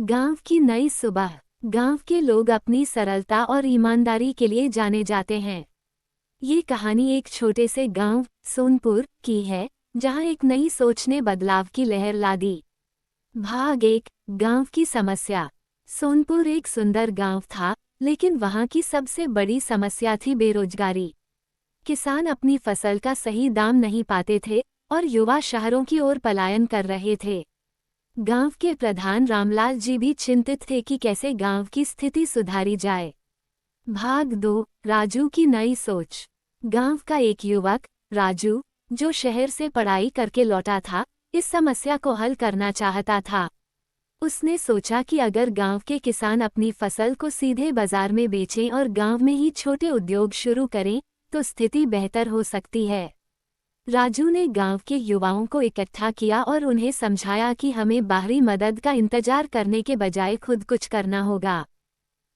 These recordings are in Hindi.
गांव की नई सुबह। गांव के लोग अपनी सरलता और ईमानदारी के लिए जाने जाते हैं। ये कहानी एक छोटे से गांव सोनपुर की है, जहां एक नई सोच ने बदलाव की लहर ला दी। भाग एक, गांव की समस्या। सोनपुर एक सुंदर गांव था, लेकिन वहां की सबसे बड़ी समस्या थी बेरोजगारी। किसान अपनी फसल का सही दाम नहीं पाते थे और युवा शहरों की ओर पलायन कर रहे थे। गांव के प्रधान रामलाल जी भी चिंतित थे कि कैसे गांव की स्थिति सुधारी जाए। भाग 2, राजू की नई सोच। गांव का एक युवक राजू, जो शहर से पढ़ाई करके लौटा था, इस समस्या को हल करना चाहता था। उसने सोचा कि अगर गांव के किसान अपनी फसल को सीधे बाजार में बेचें और गांव में ही छोटे उद्योग शुरू करें, तो स्थिति बेहतर हो सकती है। राजू ने गांव के युवाओं को इकट्ठा किया और उन्हें समझाया कि हमें बाहरी मदद का इंतजार करने के बजाय खुद कुछ करना होगा।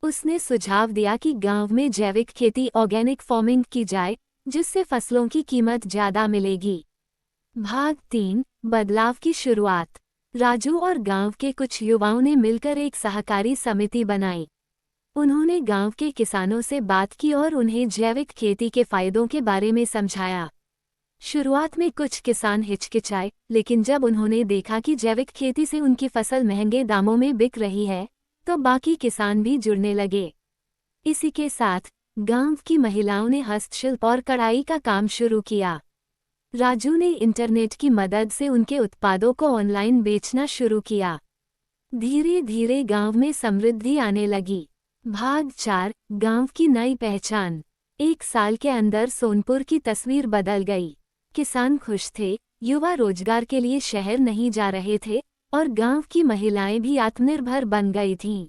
उसने सुझाव दिया कि गांव में जैविक खेती ऑर्गेनिक फार्मिंग की जाए, जिससे फसलों की कीमत ज्यादा मिलेगी। भाग 3, बदलाव की शुरुआत। राजू और गांव के कुछ युवाओं ने मिलकर एक सहकारी समिति बनाई। उन्होंने गांव के किसानों से बात की और उन्हें जैविक खेती के फायदों के बारे में समझाया। शुरुआत में कुछ किसान हिचकिचाए, लेकिन जब उन्होंने देखा कि जैविक खेती से उनकी फसल महंगे दामों में बिक रही है, तो बाकी किसान भी जुड़ने लगे। इसी के साथ गांव की महिलाओं ने हस्तशिल्प और कढ़ाई का काम शुरू किया। राजू ने इंटरनेट की मदद से उनके उत्पादों को ऑनलाइन बेचना शुरू किया। धीरे धीरे गांव में समृद्धि आने लगी। भाग 4, गांव की नई पहचान। 1 साल के अंदर सोनपुर की तस्वीर बदल गई। किसान खुश थे, युवा रोजगार के लिए शहर नहीं जा रहे थे और गांव की महिलाएं भी आत्मनिर्भर बन गई थीं।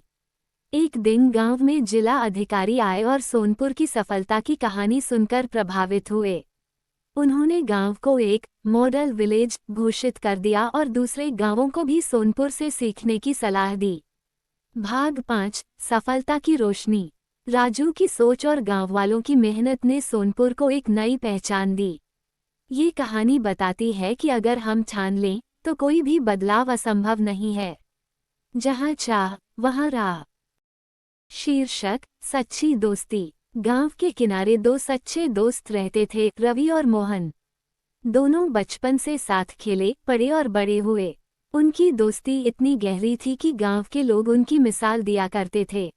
एक दिन गांव में जिला अधिकारी आए और सोनपुर की सफलता की कहानी सुनकर प्रभावित हुए। उन्होंने गांव को एक मॉडल विलेज घोषित कर दिया और दूसरे गांवों को भी सोनपुर से सीखने की सलाह दी। भाग 5, सफलता की रोशनी। राजू की सोच और गांव वालों की मेहनत ने सोनपुर को एक नई पहचान दी। ये कहानी बताती है कि अगर हम ठान लें, तो कोई भी बदलाव असंभव नहीं है। जहां चाह वहां राह। शीर्षक, सच्ची दोस्ती। गांव के किनारे 2 सच्चे दोस्त रहते थे, रवि और मोहन। दोनों बचपन से साथ खेले, पढ़े और बड़े हुए। उनकी दोस्ती इतनी गहरी थी कि गांव के लोग उनकी मिसाल दिया करते थे।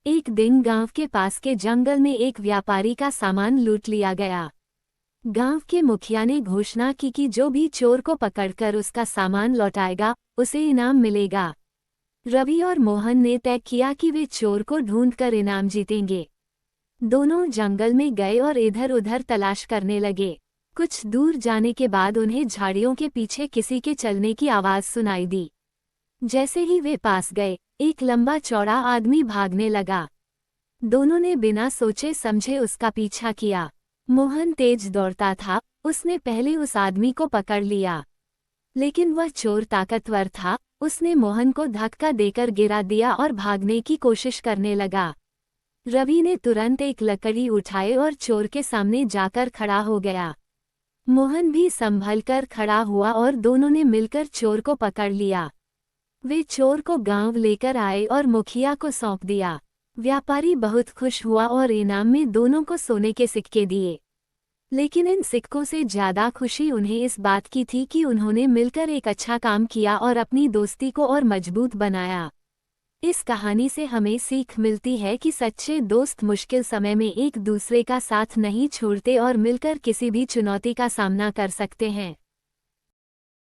एक दिन गांव के पास के जंगल में एक व्यापारी का सामान लूट लिया गया। गांव के मुखिया ने घोषणा की कि जो भी चोर को पकड़कर उसका सामान लौटाएगा, उसे इनाम मिलेगा। रवि और मोहन ने तय किया कि वे चोर को ढूंढकर इनाम जीतेंगे। दोनों जंगल में गए और इधर-उधर तलाश करने लगे। कुछ दूर जाने के बाद उन्हें झाड़ियों के पीछे किसी के चलने की आवाज सुनाई दी। जैसे ही वे पास गए, एक लंबा चौड़ा आदमी भागने लगा। दोनों ने बिना सोचे समझे उसका पीछा किया। मोहन तेज दौड़ता था, उसने पहले उस आदमी को पकड़ लिया। लेकिन वह चोर ताकतवर था, उसने मोहन को धक्का देकर गिरा दिया और भागने की कोशिश करने लगा। रवि ने तुरंत एक लकड़ी उठाई और चोर के सामने जाकर खड़ा हो गया। मोहन भी संभलकर खड़ा हुआ और दोनों ने मिलकर चोर को पकड़ लिया। वे चोर को गांव लेकर आए और मुखिया को सौंप दिया। व्यापारी बहुत खुश हुआ और इनाम में दोनों को सोने के सिक्के दिए। लेकिन इन सिक्कों से ज्यादा खुशी उन्हें इस बात की थी कि उन्होंने मिलकर एक अच्छा काम किया और अपनी दोस्ती को और मजबूत बनाया। इस कहानी से हमें सीख मिलती है कि सच्चे दोस्त मुश्किल समय में एक दूसरे का साथ नहीं छोड़ते और मिलकर किसी भी चुनौती का सामना कर सकते हैं।